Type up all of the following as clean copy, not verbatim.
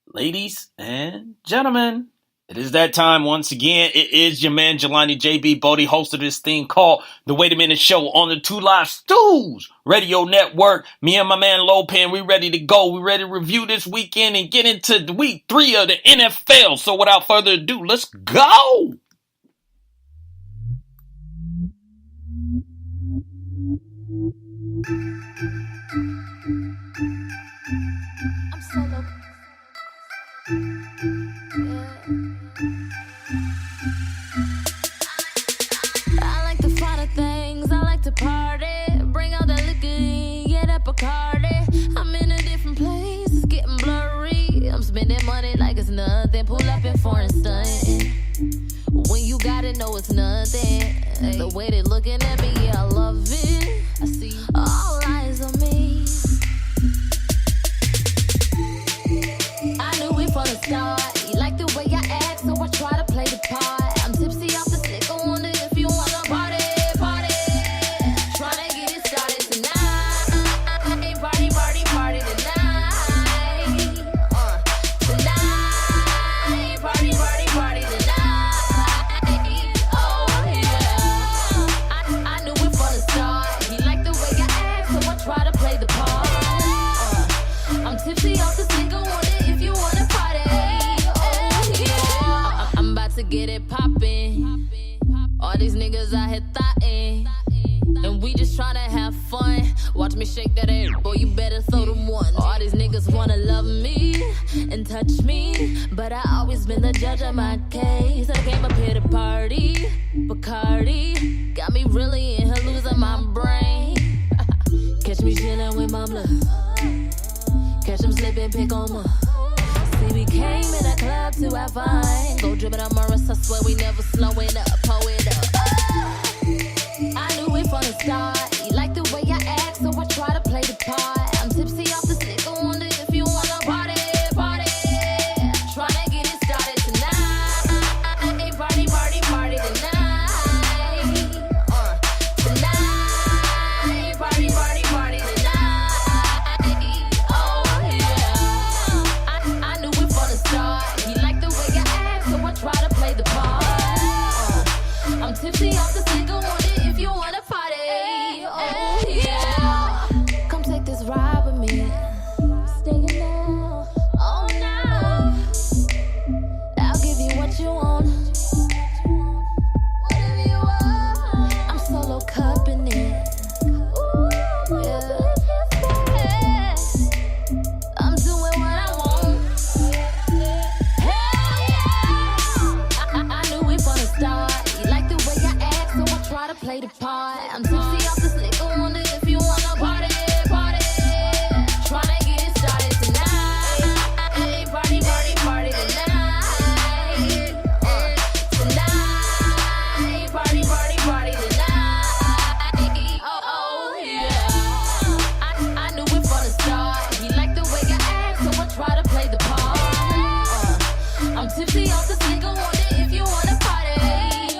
Ladies and gentlemen, it is that time once again. It is your man Jelani JB Bodie, host of this thing called The Wait a Minute Show on the Two Live Stews Radio Network. Me and my man Lopan, we ready to go. We ready to review this weekend and get into week 3 of the NFL. So without further ado, let's go. I'm solo. I like the finer things, I like to party. Bring out that liquor, get up a Bacardi. I'm in a different place, it's getting blurry. I'm spending money like it's nothing. Pull up in foreign stunting. When you got it, know it's nothing. The way they looking at me, yeah, I love it. I see all eyes on me. I knew it from the start. You like the way I act, so I try to play the part. I'm tipsy off the stick, I wonder if you wanna party. Tryna get it started tonight. Party tonight. Tonight, party tonight. Oh yeah. I knew it from the start. He liked the way I act, so I try to play the part. I'm tipsy off the stick, I wonder if you wanna party. Oh yeah. I'm about to get it poppin'. All these niggas out here thottin', and we just tryna have fun. Watch me shake that ass, boy, you better throw them one. All these niggas wanna love me and touch me, but I always been the judge of my case. I came up here to party, Bacardi got me really in here losing my brain. Catch me chillin' with my blood, catch them slipping, pick on my. See, we came in a club to have fun. Go drippin' on Morris, I swear we never slowing up. Pull it up. I knew it from the start. You like the way I act, so I try to play the part. I'm tipsy off the stick, I wonder if you wanna party. Tryna get it started tonight. Party tonight. Tonight, party tonight. Oh yeah. I knew it from the start. He liked the way I act, so I try to play the part. I'm tipsy off the stick, I wonder if you wanna party. Oh yeah. Come take this ride with me. Staying now. Oh no. I'll give you what you want. Whatever you want. I'm solo cupping it. Ooh, yeah. I'm doing what I want. Hell yeah. I knew it from the start. You like the way I act, so I try to play the part. I'm tipsy off the slick, I wonder if you wanna party. Tryna get it started tonight. Party tonight. Tonight, party tonight. Oh yeah. I knew it from the start. He liked the way I act, so I try to play the part. I'm tipsy off the stick, I wonder if you wanna party.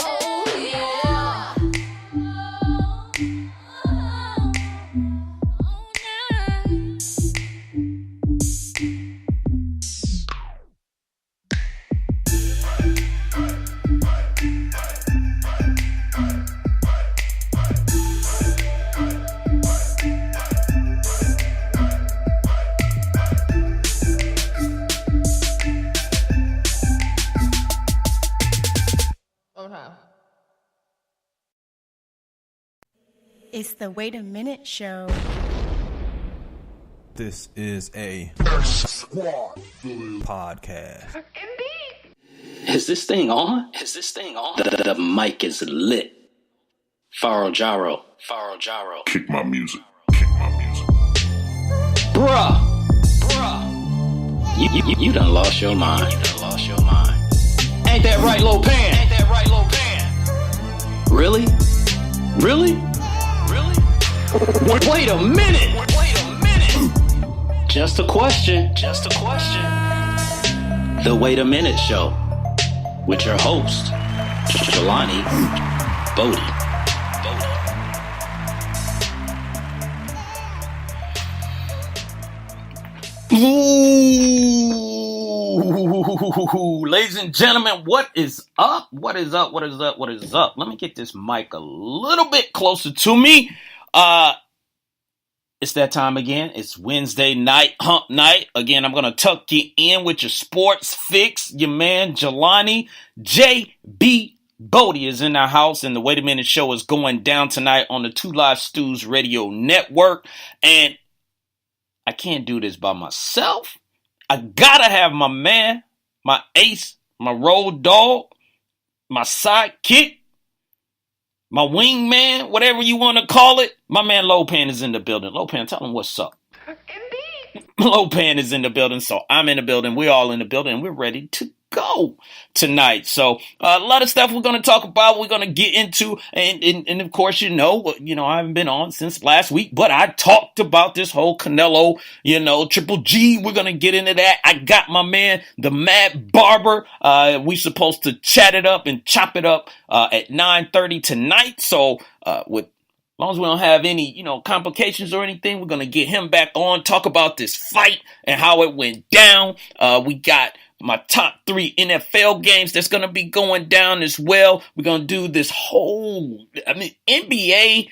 Oh yeah. It's the Wait a Minute Show. This is a podcast. Is this thing on? The mic is lit. Faro Gyro. Kick my music. Bruh. You done lost your mind. Ain't that right, Lopan? Really? Wait a minute. Just a question. The Wait a Minute Show with your host, Jelani Bodie. Ladies and gentlemen, what is up? What is up? What is up? What is up? Let me get this mic a little bit closer to me. It's that time again. It's Wednesday night, hump night. Again, I'm going to tuck you in with your sports fix. Your man, Jelani J.B. Bodie is in the house, and the Wait a Minute show is going down tonight on the Two Live Stews Radio Network. And I can't do this by myself. I gotta have my man, my ace, my road dog, my sidekick, my wingman, whatever you want to call it. My man Lopan is in the building. Lopan, tell him what's up. Indeed. Lopan is in the building, so I'm in the building. We're all in the building, and we're ready to go tonight. So a lot of stuff we're going to talk about, we're going to get into, and of course, you know, I haven't been on since last week, but I talked about this whole Canelo, Triple G. We're going to get into that. I got my man, the Mad Barber. We supposed to chat it up and chop it up at 9:30 tonight. So as long as we don't have any, complications or anything, we're going to get him back on, talk about this fight and how it went down. We got my top 3 NFL games that's going to be going down as well. We're going to do this whole, NBA,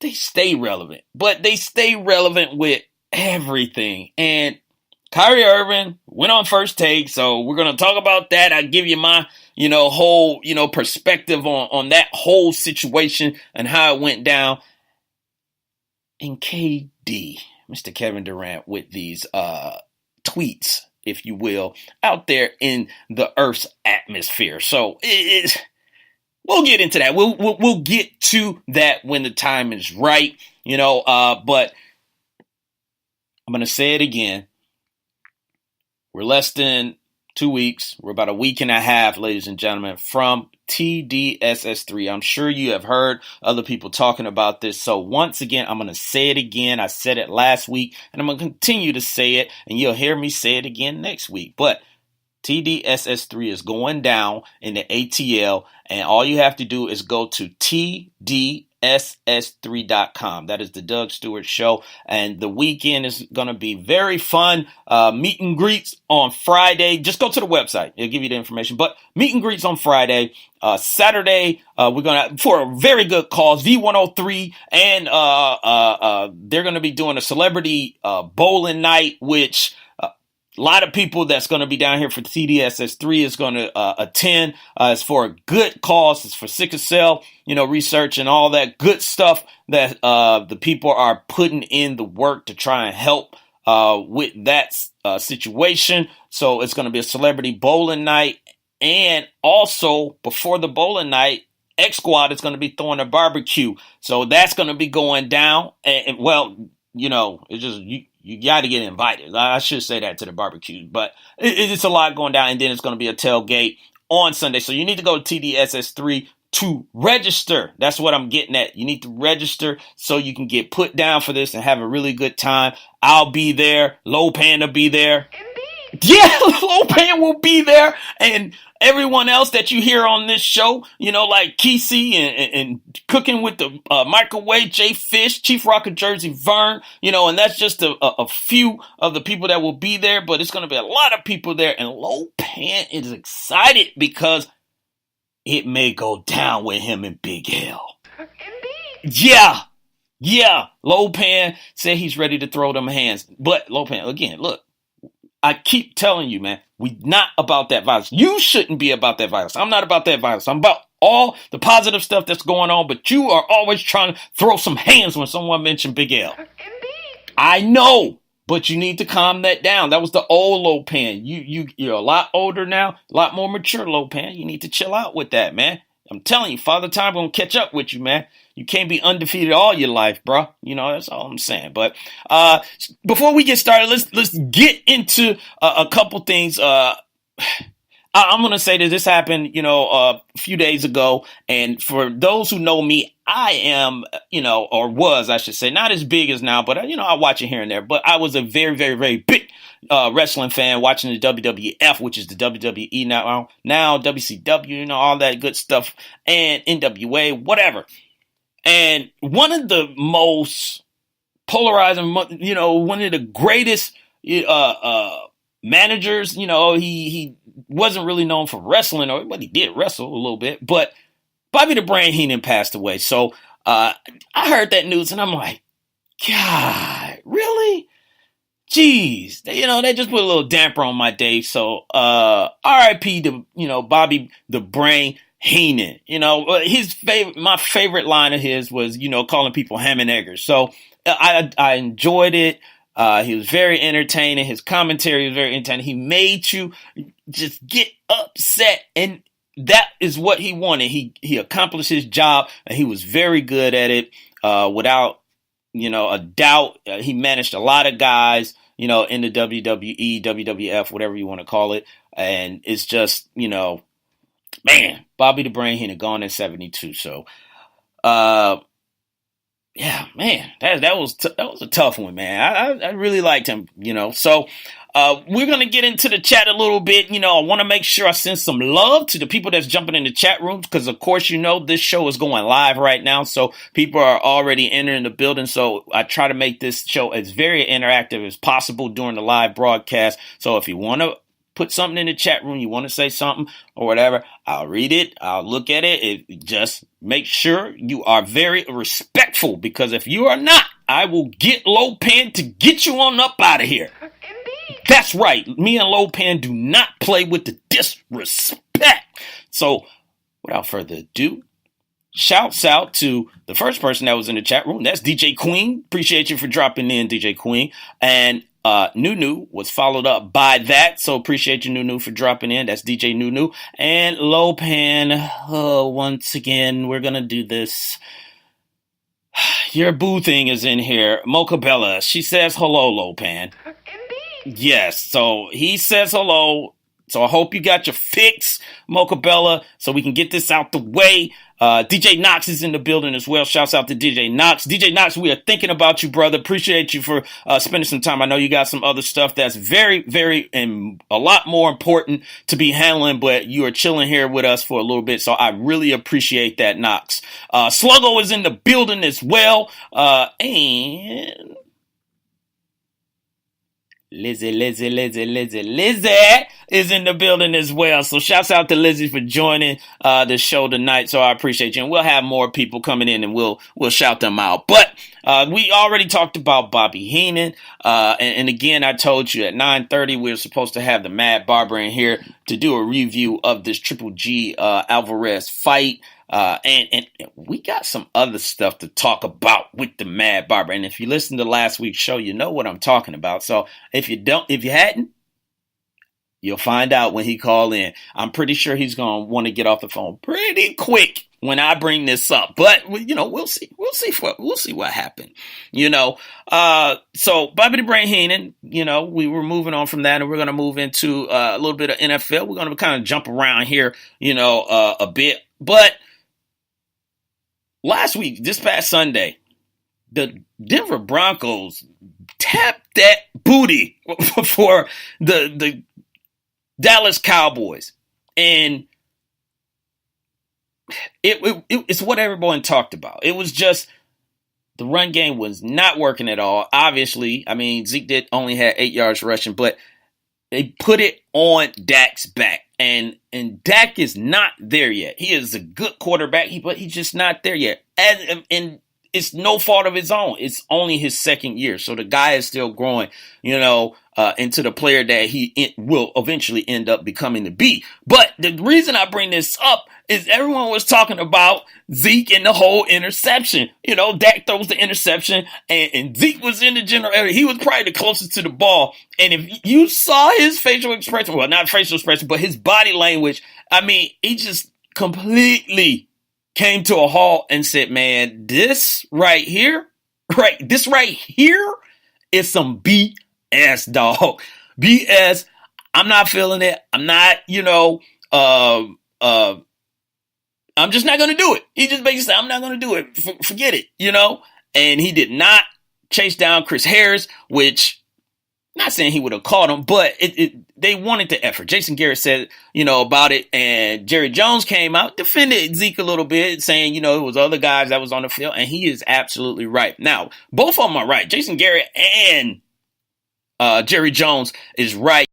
they stay relevant, but they stay relevant with everything. And Kyrie Irving went on First Take, so we're going to talk about that. I give you my, whole, perspective on that whole situation and how it went down. And KD, Mr. Kevin Durant, with these tweets, if you will, out there in the Earth's atmosphere. So we'll get into that. We'll get to that when the time is right, but I'm going to say it again. We're less than 2 weeks. We're about a week and a half, ladies and gentlemen, from TDSS3. I'm sure you have heard other people talking about this. So once again, I'm going to say it again. I said it last week, and I'm going to continue to say it, and you'll hear me say it again next week. But TDSS3 is going down in the ATL, and all you have to do is go to TDSS3.com. That is the Doug Stewart Show, and the weekend is going to be very fun. Meet and greets on Friday. Just go to the website. It'll give you the information. But meet and greets on Friday. Saturday, we're going to, for a very good cause, V103, and they're going to be doing a celebrity bowling night, which a lot of people that's going to be down here for TDSS3 is going to attend. It's for a good cause. It's for sickle cell, research and all that good stuff that the people are putting in the work to try and help with that situation. So it's going to be a celebrity bowling night. And also, before the bowling night, X Squad is going to be throwing a barbecue. So that's going to be going down. And well, it's just, you got to get invited. I should say that to the barbecue. But it's a lot going down. And then it's going to be a tailgate on Sunday. So you need to go to TDSS3 to register. That's what I'm getting at. You need to register so you can get put down for this and have a really good time. I'll be there. Lopan will be there. Yeah, Lopan will be there, and everyone else that you hear on this show, like Kesey and Cooking with the Microwave, Jay Fish, Chief Rocker Jersey Vern, and that's just a few of the people that will be there, but it's going to be a lot of people there, and Lopan is excited because it may go down with him and Big L. Indeed. Yeah, Lopan said he's ready to throw them hands, but Lopan, again, look. I keep telling you, man, we're not about that violence. You shouldn't be about that violence. I'm not about that violence. I'm about all the positive stuff that's going on, but you are always trying to throw some hands when someone mentioned Big L. Indeed. I know, but you need to calm that down. That was the old Lopan. You're a lot older now, a lot more mature Lopan. You need to chill out with that, man. I'm telling you, Father Time gonna catch up with you, man. You can't be undefeated all your life, bro. That's all I'm saying. But before we get started, let's get into a couple things. I'm gonna say that this happened, a few days ago, and for those who know me, I am, or was, I should say, not as big as now, but I watch it here and there. But I was a very, very, very big wrestling fan, watching the WWF, which is the WWE now WCW, all that good stuff, and NWA, whatever. And one of the most polarizing, one of the greatest managers, he wasn't really known for wrestling, but he did wrestle a little bit. But Bobby the Brain Heenan passed away. So I heard that news and I'm like, God, really? Jeez, they just put a little damper on my day. So R.I.P. to, Bobby the Brain Heenan. My favorite line of his was, calling people ham and eggers. So I enjoyed it. He was very entertaining. His commentary was very entertaining. He made you just get upset, and that is what he wanted. He accomplished his job, and he was very good at it. Without a doubt, he managed a lot of guys, in the WWE, WWF, whatever you want to call it, and it's just, man, Bobby the Brain Heenan gone at 72. So, yeah, man, that was a tough one, man. I really liked him, So we're gonna get into the chat a little bit. I want to make sure I send some love to the people that's jumping in the chat rooms because, of course, this show is going live right now, so people are already entering the building. So I try to make this show as very interactive as possible during the live broadcast. So if you want to put something in the chat room, you want to say something or whatever, I'll read it. I'll look at it. Just make sure you are very respectful, because if you are not, I will get Lopan to get you on up out of here. Indeed. That's right. Me and Lopan do not play with the disrespect. So without further ado, shouts out to the first person that was in the chat room. That's DJ Queen. Appreciate you for dropping in, DJ Queen. And Nunu was followed up by that. So appreciate you, Nunu, for dropping in. That's DJ Nunu. And Lopan, once again, we're going to do this. Your boo thing is in here. Mocha Bella, she says hello, Lopan. Indeed. Yes, so he says hello. So I hope you got your fix, Mocha Bella, so we can get this out the way. DJ Knox is in the building as well. Shouts out to DJ Knox. DJ Knox, we are thinking about you, brother. Appreciate you for spending some time. I know you got some other stuff that's very, very, and a lot more important to be handling, but you are chilling here with us for a little bit, so I really appreciate that, Knox. Sluggo is in the building as well, and Lizzie is in the building as well. So shouts out to Lizzie for joining the show tonight. So I appreciate you. And we'll have more people coming in and we'll shout them out. But we already talked about Bobby Heenan. And again, I told you at 9:30 we were supposed to have the Mad Barber in here to do a review of this Triple G Alvarez fight. And we got some other stuff to talk about with the Mad Barber. And if you listen to last week's show, you know what I'm talking about. So if you hadn't, you'll find out when he called in. I'm pretty sure he's going to want to get off the phone pretty quick when I bring this up. But, we'll see. We'll see what happened. So Bobby the Brain Heenan, we were moving on from that, and we're going to move into a little bit of NFL. We're going to kind of jump around here, a bit. But last week, this past Sunday, the Denver Broncos tapped that booty for the Dallas Cowboys. And it's what everyone talked about. It was just the run game was not working at all. Obviously, Zeke only had 8 yards rushing, but they put it on Dak's back. And Dak is not there yet. He is a good quarterback, but he's just not there yet. And it's no fault of his own. It's only his second year. So the guy is still growing, into the player that he will eventually end up becoming to be. But the reason I bring this up is everyone was talking about Zeke and the whole interception. Dak throws the interception and Zeke was in the general area. He was probably the closest to the ball. And if you saw his facial expression, well, not facial expression, but his body language, he just completely came to a halt and said, man, this right here is some BS, dog. BS. I'm not feeling it. I'm not, I'm just not going to do it. He just basically said, I'm not going to do it. Forget it, And he did not chase down Chris Harris, which, not saying he would have caught him, but they wanted the effort. Jason Garrett said, about it, and Jerry Jones came out, defended Zeke a little bit, saying, it was other guys that was on the field, and he is absolutely right. Now, both of them are right. Jason Garrett and Jerry Jones is right.